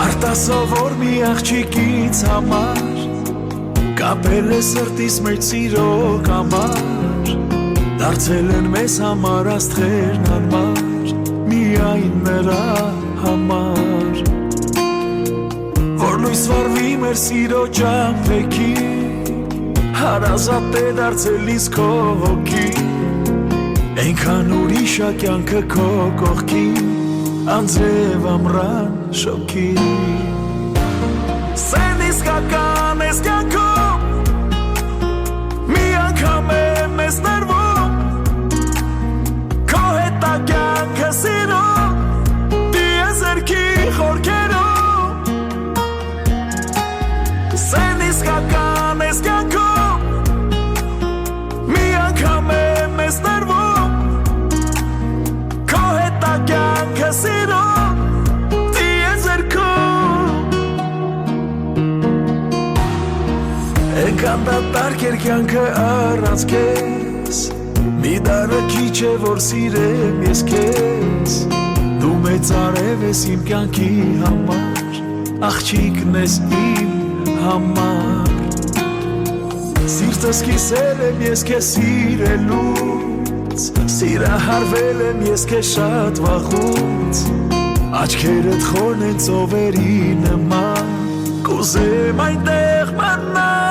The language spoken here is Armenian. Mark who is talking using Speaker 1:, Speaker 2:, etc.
Speaker 1: Արտասովոր մի աղջիկից համար կապել է սրտիս մեջ սիրո կամար Դարձել են մեզ համար աստղերն անմար Միայն նրա համար Որ լույս վարվի մեր սիրո ճամփեքի Հարազատ է դարձել ինձ քո հոգի Այնքան ուրիշ ա կյանքը քո կողքին Անձրև ամռան շոգի Սեն իսկական ես կյանքում Մի անգամ է մեզ ներվում Քո հետ ա կյանքը սիրում Դիեզերքի խորքերում Սեն իսկական ես կյանքում Մի անգամ է մեզ ներվում Քո հետ ա կյանքը սիրում Էնքան դատարկ էր կյանքը առանց քեզ Մի դարը քիչ է որ սիրեմ ես քեզ Դու մեծարև ես իմ կյանքի համար Աղջիկն ես իմ համար Սիրտս կիսել եմ ես քեզ սիրելուց Սիրահարվել եմ ես քեզ շատ վաղուց Աչքերդ խորն են ծովերի նման Կուզեմ այնտեղ մնալ